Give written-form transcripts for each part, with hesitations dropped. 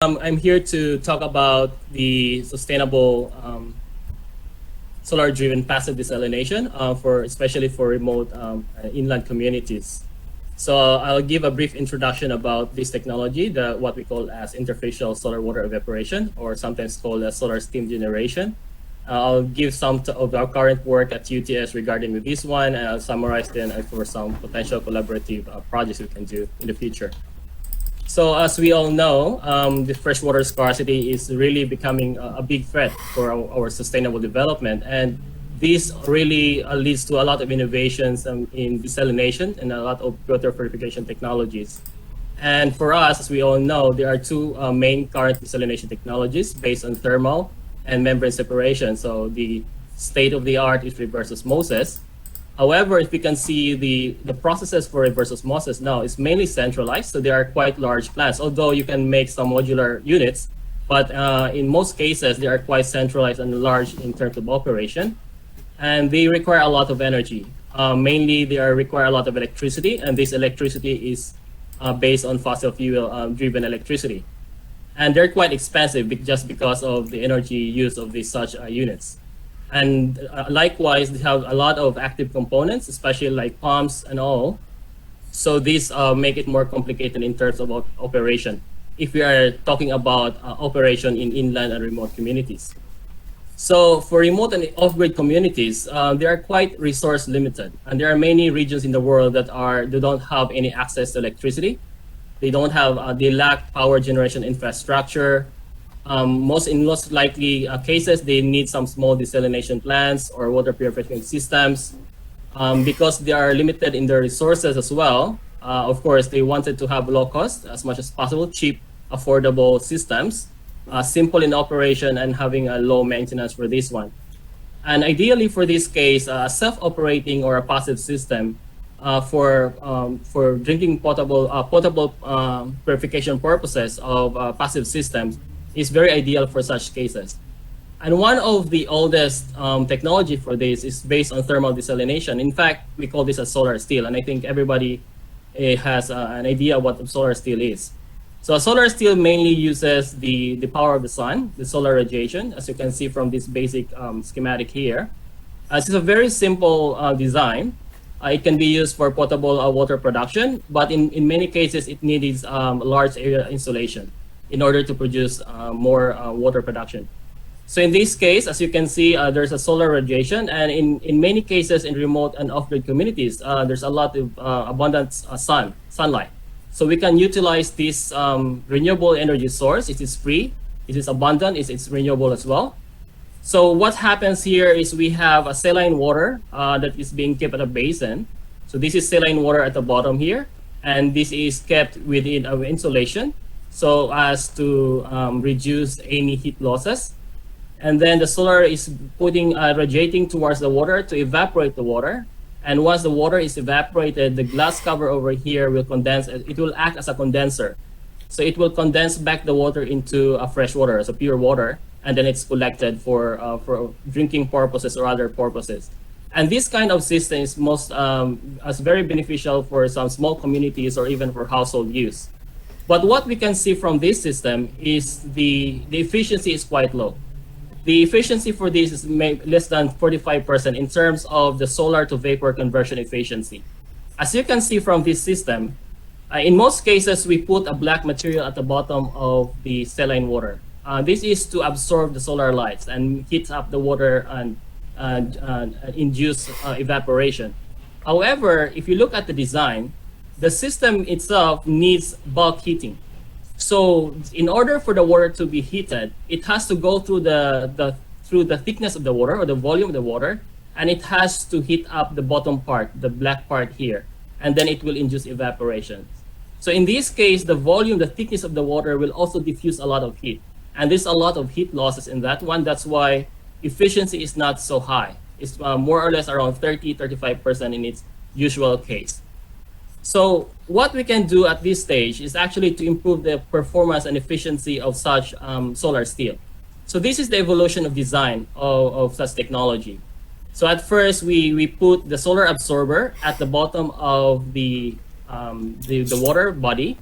I'm here to talk about the sustainable solar-driven passive desalination especially for remote inland communities. So I'll give a brief introduction about this technology, what we call as interfacial solar water evaporation, or sometimes called as solar steam generation. I'll give some of our current work at UTS regarding with this one, and I'll summarize then for some potential collaborative projects we can do in the future. So as we all know, the freshwater scarcity is really becoming a big threat for our sustainable development. And this really leads to a lot of innovations in desalination and a lot of water purification technologies. And for us, as we all know, there are two main current desalination technologies based on thermal and membrane separation. So the state of the art is reverse osmosis. However, if we can see the processes for reverse osmosis now is mainly centralized, so they are quite large plants, although you can make some modular units, but in most cases, they are quite centralized and large in terms of operation, and they require a lot of energy. Mainly, require a lot of electricity, and this electricity is based on fossil fuel-driven electricity. And they're quite expensive just because of the energy use of these such units. And likewise, they have a lot of active components, especially like pumps and all. So these make it more complicated in terms of operation, if we are talking about operation in inland and remote communities. So for remote and off-grid communities, they are quite resource limited. And there are many regions in the world that don't have any access to electricity. They lack power generation infrastructure. Most likely cases, they need some small desalination plants or water purification systems. Because they are limited in their resources as well, of course, they wanted to have low cost, as much as possible, cheap, affordable systems, simple in operation, and having a low maintenance for this one. And ideally for this case, a self-operating or a passive system for drinking potable purification purposes of passive systems is very ideal for such cases. And one of the oldest technology for this is based on thermal desalination. In fact, we call this a solar steel, and I think everybody has an idea what solar steel is. So a solar steel mainly uses the power of the sun, the solar radiation, as you can see from this basic schematic here. This is a very simple design. It can be used for potable water production, but in many cases, it needs large area insulation in order to produce more water production. So in this case, as you can see, there's a solar radiation, and in many cases in remote and off-grid communities, there's a lot of abundant sunlight. So we can utilize this renewable energy source. It is free, it is abundant, it's renewable as well. So what happens here is we have a saline water that is being kept at a basin. So this is saline water at the bottom here, and this is kept within our insulation, so as to reduce any heat losses. And then the solar is radiating towards the water to evaporate the water. And once the water is evaporated, the glass cover over here will condense. It will act as a condenser. So it will condense back the water into fresh water, as a pure water, and then it's collected for drinking purposes or other purposes. And this kind of system is very beneficial for some small communities or even for household use. But what we can see from this system is the efficiency is quite low. The efficiency for this is less than 45% in terms of the solar to vapor conversion efficiency. As you can see from this system, in most cases, we put a black material at the bottom of the saline water. This is to absorb the solar lights and heat up the water and induce evaporation. However, if you look at the design, the system itself needs bulk heating. So in order for the water to be heated, it has to go through the thickness of the water or the volume of the water, and it has to heat up the bottom part, the black part here, and then it will induce evaporation. So in this case, the volume, the thickness of the water will also diffuse a lot of heat. And there's a lot of heat losses in that one. That's why efficiency is not so high. It's more or less around 35% in its usual case. So what we can do at this stage is actually to improve the performance and efficiency of such solar steel. So this is the evolution of design of such technology. So at first, we put the solar absorber at the bottom of the water body.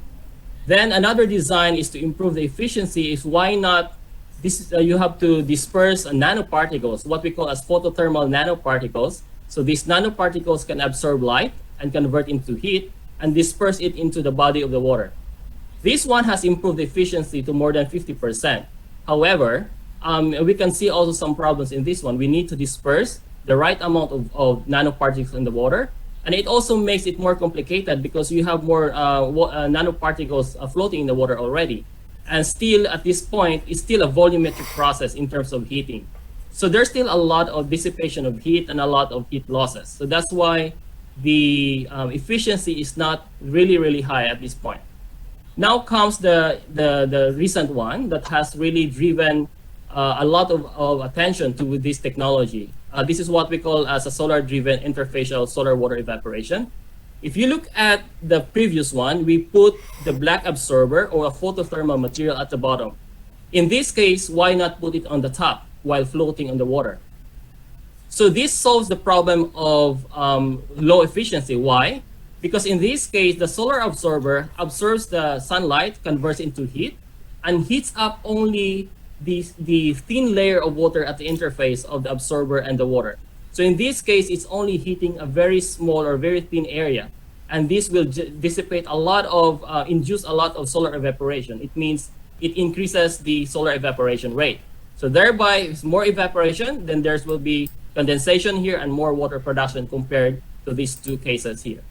Then another design is to improve the efficiency is why not this you have to disperse nanoparticles, what we call as photothermal nanoparticles. So these nanoparticles can absorb light and convert into heat and disperse it into the body of the water. This one has improved efficiency to more than 50%. However, we can see also some problems in this one. We need to disperse the right amount of nanoparticles in the water. And it also makes it more complicated because you have more nanoparticles floating in the water already. And still, at this point, it's still a volumetric process in terms of heating. So there's still a lot of dissipation of heat and a lot of heat losses. So that's why the efficiency is not really, really high at this point. Now comes the recent one that has really driven a lot of attention to this technology. This is what we call as a solar-driven interfacial solar water evaporation. If you look at the previous one, we put the black absorber or a photothermal material at the bottom. In this case, why not put it on the top while floating on the water? So this solves the problem of low efficiency. Why? Because in this case, the solar absorber absorbs the sunlight, converts into heat, and heats up only the thin layer of water at the interface of the absorber and the water. So in this case, it's only heating a very small or very thin area. And this will dissipate a lot of, induce a lot of solar evaporation. It means it increases the solar evaporation rate. So thereby, if more evaporation, then there will be condensation here and more water production compared to these two cases here.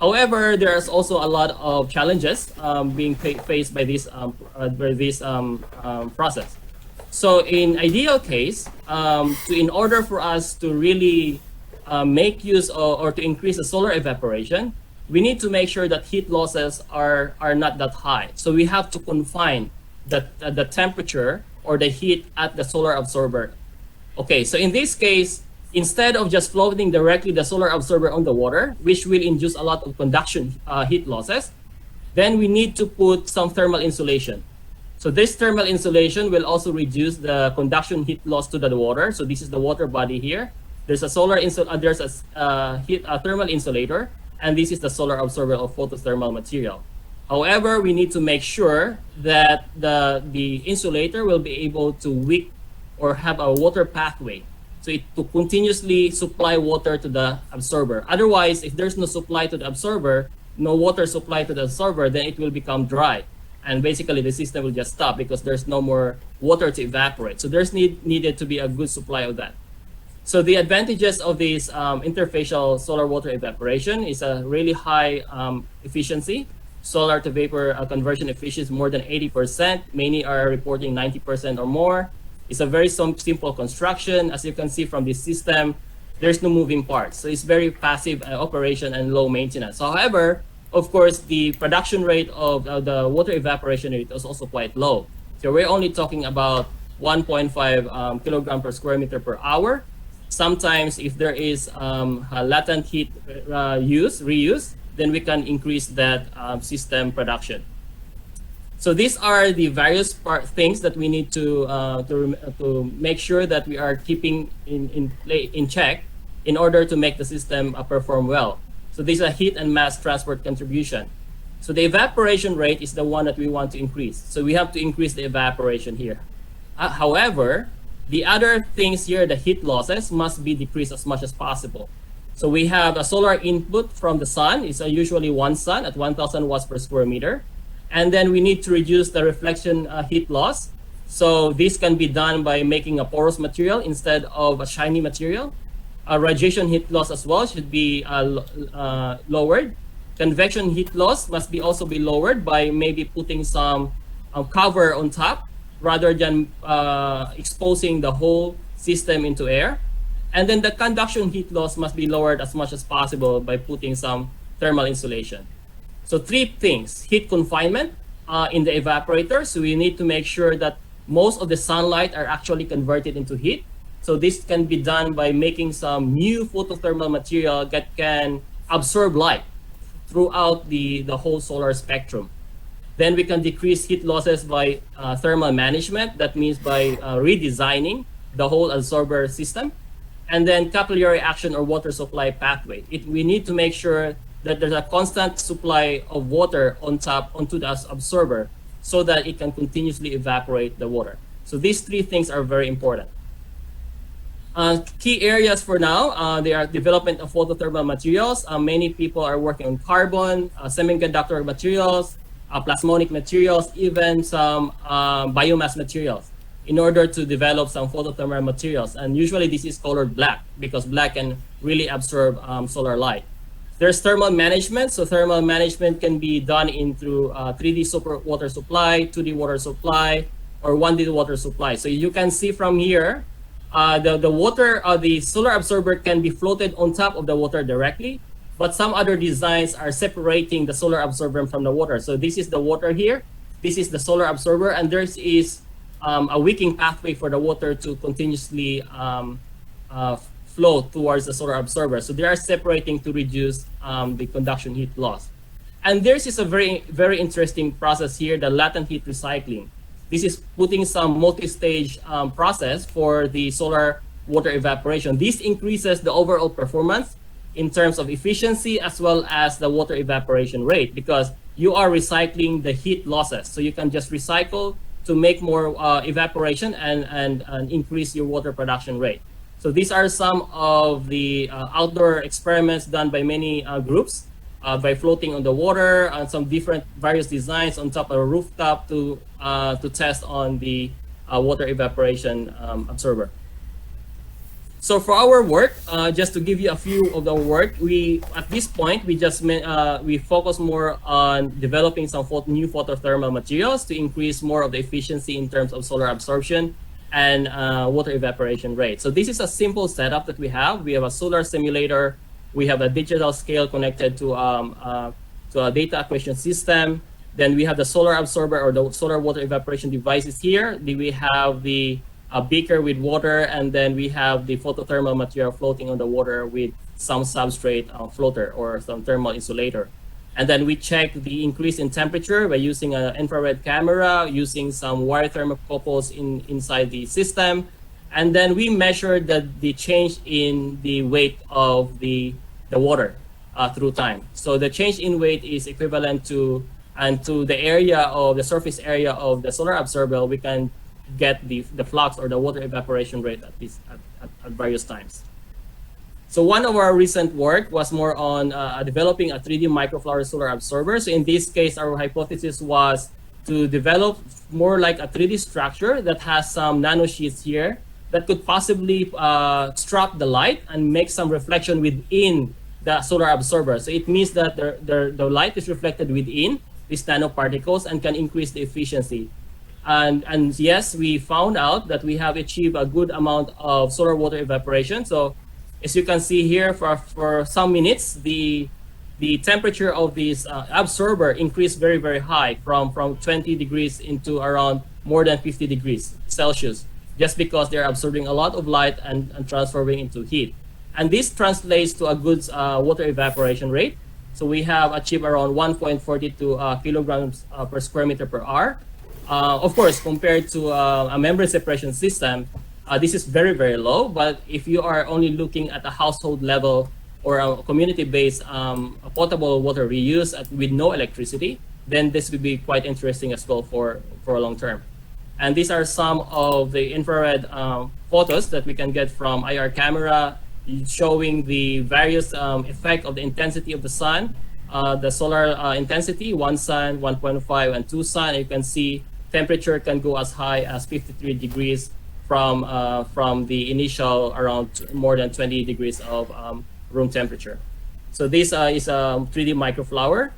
However, there's also a lot of challenges being faced by this process. So in ideal case, in order for us to really make use or to increase the solar evaporation, we need to make sure that heat losses are not that high. So we have to confine the temperature or the heat at the solar absorber. Okay, so in this case, instead of just floating directly the solar absorber on the water, which will induce a lot of conduction heat losses, then we need to put some thermal insulation. So this thermal insulation will also reduce the conduction heat loss to the water. So this is the water body here. There's a thermal insulator, and this is the solar absorber of photothermal material. However, we need to make sure that the insulator will be able to wick or have a water pathway. So to continuously supply water to the absorber. Otherwise, if there's no supply to the absorber, no water supply to the absorber, then it will become dry. And basically the system will just stop because there's no more water to evaporate. So there's needed to be a good supply of that. So the advantages of this interfacial solar water evaporation is a really high efficiency. Solar to vapor conversion efficiency is more than 80%. Many are reporting 90% or more. It's a very simple construction. As you can see from this system, there's no moving parts. So it's very passive operation and low maintenance. However, of course, the production rate of the water evaporation rate is also quite low. So we're only talking about 1.5 kilogram per square meter per hour. Sometimes if there is a latent heat reuse, then we can increase that system production. So these are the various things that we need to make sure that we are keeping in check in order to make the system perform well. So this is a heat and mass transport contribution. So the evaporation rate is the one that we want to increase. So we have to increase the evaporation here. However, the other things here, the heat losses, must be decreased as much as possible. So we have a solar input from the sun. It's usually one sun at 1,000 watts per square meter. And then we need to reduce the reflection heat loss. So this can be done by making a porous material instead of a shiny material. Radiation heat loss as well should be lowered. Convection heat loss must also be lowered by maybe putting some cover on top rather than exposing the whole system into air. And then the conduction heat loss must be lowered as much as possible by putting some thermal insulation. So three things: heat confinement in the evaporator. So we need to make sure that most of the sunlight are actually converted into heat. So this can be done by making some new photothermal material that can absorb light throughout the whole solar spectrum. Then we can decrease heat losses by thermal management. That means by redesigning the whole absorber system. And then capillary action or water supply pathway. We need to make sure that there's a constant supply of water on top onto the absorber so that it can continuously evaporate the water. So these three things are very important. Key areas for now, they are development of photothermal materials. Many people are working on carbon, semiconductor materials, plasmonic materials, even some biomass materials in order to develop some photothermal materials. And usually this is colored black because black can really absorb solar light. There's thermal management. So thermal management can be done in through 3D super water supply, 2D water supply, or 1D water supply. So you can see from here, the solar absorber can be floated on top of the water directly, but some other designs are separating the solar absorber from the water. So this is the water here, this is the solar absorber, and there is a wicking pathway for the water to continuously flow towards the solar absorber. So they are separating to reduce the conduction heat loss. And this is a very, very interesting process here, the latent heat recycling. This is putting some multi-stage process for the solar water evaporation. This increases the overall performance in terms of efficiency as well as the water evaporation rate because you are recycling the heat losses. So you can just recycle to make more evaporation and increase your water production rate. So these are some of the outdoor experiments done by many groups by floating on the water and some different various designs on top of a rooftop to test on the water evaporation absorber. So for our work, just to give you a few of the work, at this point we focus more on developing some new photothermal materials to increase more of the efficiency in terms of solar absorption and water evaporation rate. So this is a simple setup that we have. We have a solar simulator. We have a digital scale connected to a data acquisition system. Then we have the solar absorber or the solar water evaporation devices here. We have the beaker with water, and then we have the photothermal material floating on the water with some substrate floater or some thermal insulator. And then we check the increase in temperature by using an infrared camera, using some wire thermocouples inside the system. And then we measure the change in the weight of the water through time. So the change in weight is equivalent to the area of the surface area of the solar absorber. We can get the flux or the water evaporation rate at various times. So one of our recent work was more on developing a 3D microflower solar absorber. So in this case, our hypothesis was to develop more like a 3D structure that has some nanosheets here that could possibly strap the light and make some reflection within the solar absorber. So it means that the light is reflected within these nanoparticles and can increase the efficiency. And yes, we found out that we have achieved a good amount of solar water evaporation. So as you can see here, for some minutes, the temperature of this absorber increased very, very high from 20 degrees into around more than 50 degrees Celsius, just because they're absorbing a lot of light and transforming into heat. And this translates to a good water evaporation rate. So we have achieved around 1.42 kilograms per square meter per hour. Of course, compared to a membrane separation system, this is very, very low. But if you are only looking at a household level or a community-based potable water reuse with no electricity, then this would be quite interesting as well for a long term. And these are some of the infrared photos that we can get from IR camera, showing the various effect of the intensity of the sun, the solar intensity, 1 sun, 1.5, and 2 sun. You can see temperature can go as high as 53 degrees from the initial around more than 20 degrees of room temperature. So this is a 3D microflower.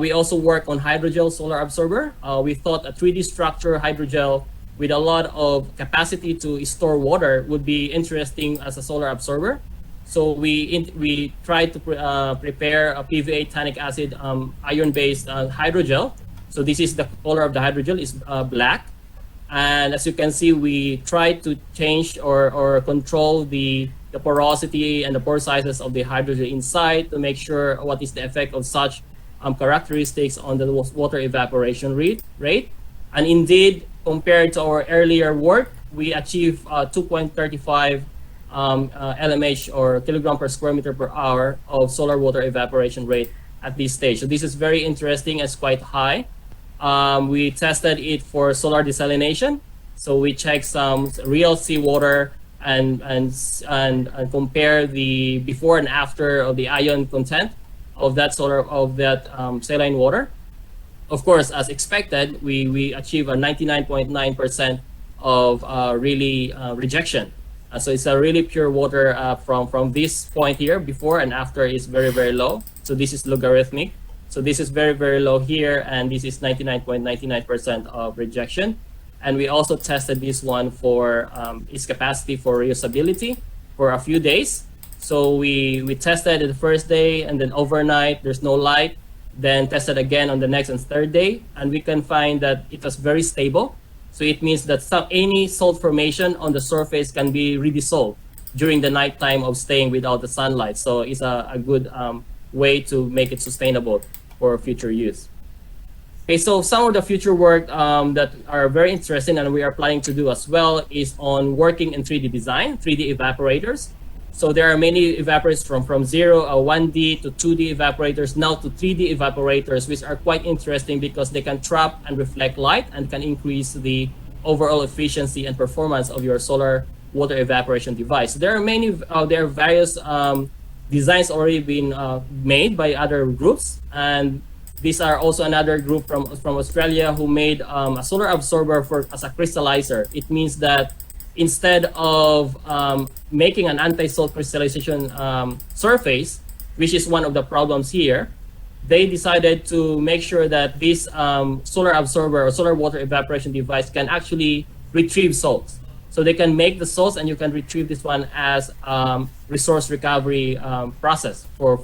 We also work on hydrogel solar absorber. We thought a 3D structure hydrogel with a lot of capacity to store water would be interesting as a solar absorber. So we tried to prepare a PVA tannic acid iron-based hydrogel. So this is the color of the hydrogel is black. And as you can see, we tried to change or control the porosity and the pore sizes of the hydrogel inside to make sure what is the effect of such characteristics on the water evaporation rate. And indeed, compared to our earlier work, we achieved 2.35 LMH or kilogram per square meter per hour of solar water evaporation rate at this stage. So this is very interesting. It's quite high. We tested it for solar desalination. So we checked some real seawater and compare the before and after of the ion content of that saline water. Of course, as expected, we achieve a 99.9% of rejection. So it's a really pure water from this point here. Before and after is very, very low. So this is logarithmic. So this is very, very low here, and this is 99.99% of rejection. And we also tested this one for its capacity for reusability for a few days. So we tested it the first day, and then overnight, there's no light. Then tested again on the next and third day, and we can find that it was very stable. So it means that any salt formation on the surface can be redissolved during the nighttime of staying without the sunlight. So it's a good way to make it sustainable for future use. Okay, so some of the future work that are very interesting and we are planning to do as well is on working in 3D design, 3D evaporators. So there are many evaporators from 1D to 2D evaporators, now to 3D evaporators, which are quite interesting because they can trap and reflect light and can increase the overall efficiency and performance of your solar water evaporation device. There are various designs already been made by other groups, and these are also another group from Australia who made a solar absorber as a crystallizer. It means that instead of making an anti-salt crystallization surface, which is one of the problems here, they decided to make sure that this solar absorber or solar water evaporation device can actually retrieve salts. So they can make the salts and you can retrieve this one as resource recovery process for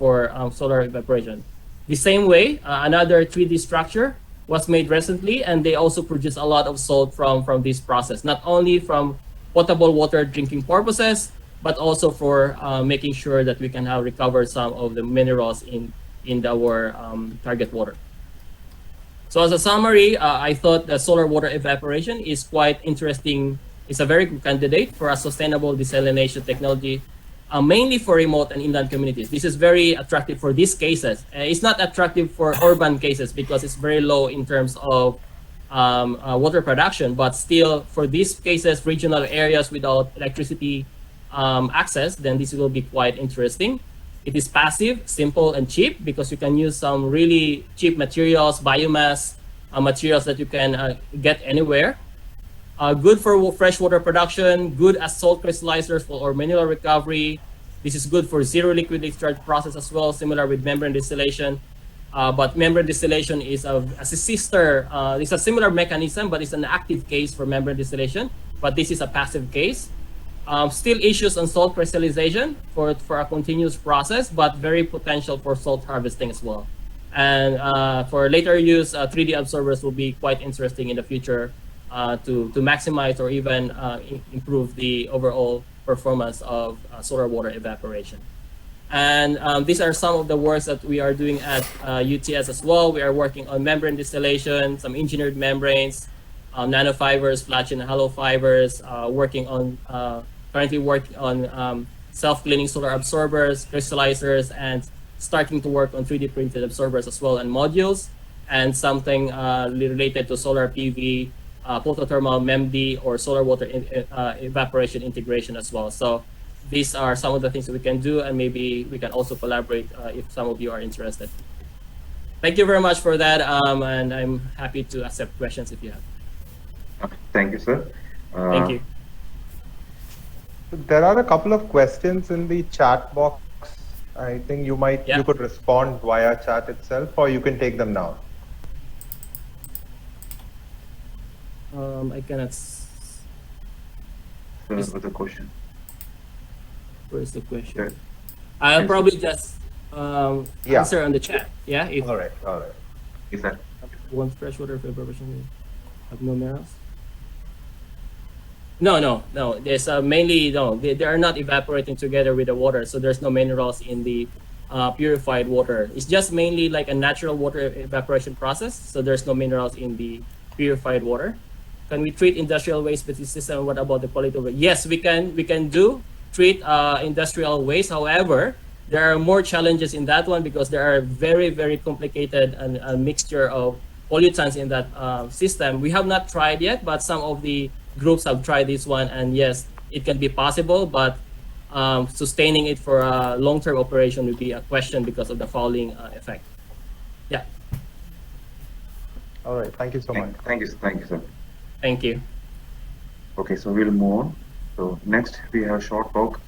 solar evaporation. The same way, another 3D structure was made recently, and they also produce a lot of salt from this process, not only from potable water drinking purposes, but also for making sure that we can recover some of the minerals in our target water. So as a summary, I thought that solar water evaporation is quite interesting. It's a very good candidate for a sustainable desalination technology, mainly for remote and inland communities. This is very attractive for these cases. It's not attractive for urban cases because it's very low in terms of water production, but still for these cases, regional areas without electricity access, then this will be quite interesting. It is passive, simple, and cheap because you can use some really cheap materials, biomass materials that you can get anywhere. Good for freshwater production, good as salt crystallizers or mineral recovery. This is good for zero liquid discharge process as well, similar with membrane distillation. But membrane distillation is a sister, it's a similar mechanism, but it's an active case for membrane distillation. But this is a passive case. Still issues on salt crystallization for a continuous process, but very potential for salt harvesting as well. And for later use, 3D absorbers will be quite interesting in the future to maximize or even improve the overall performance of solar water evaporation. And these are some of the works that we are doing at UTS as well. We are working on membrane distillation, some engineered membranes, nanofibers, flat and hollow fibers, currently working on self-cleaning solar absorbers, crystallizers, and starting to work on 3D printed absorbers as well and modules, and something related to solar PV, photothermal MEMD, or solar water evaporation integration as well. So these are some of the things that we can do, and maybe we can also collaborate if some of you are interested. Thank you very much for that, and I'm happy to accept questions if you have. Okay, thank you, sir. Thank you. There are a couple of questions in the chat box. I think you could respond via chat itself, or you can take them now. I cannot. What's the question? Where is the question? Sure. I'll probably just answer on the chat. Yeah. If All right. Is that one freshwater evaporation have no minerals? No. There's mainly they are not evaporating together with the water, so there's no minerals in the purified water. It's just mainly like a natural water evaporation process, so there's no minerals in the purified water. Can we treat industrial waste with this system? What about the quality of it? Yes, we can do. treat industrial waste. However, there are more challenges in that one because there are very, very complicated and a mixture of pollutants in that system. We have not tried yet, but some of the groups have tried this one, and yes, it can be possible, but sustaining it for a long-term operation would be a question because of the fouling effect. Yeah. All right. Thank you so much. Thank you, sir. Thank you. Okay, so we'll move on. So next we have a short talk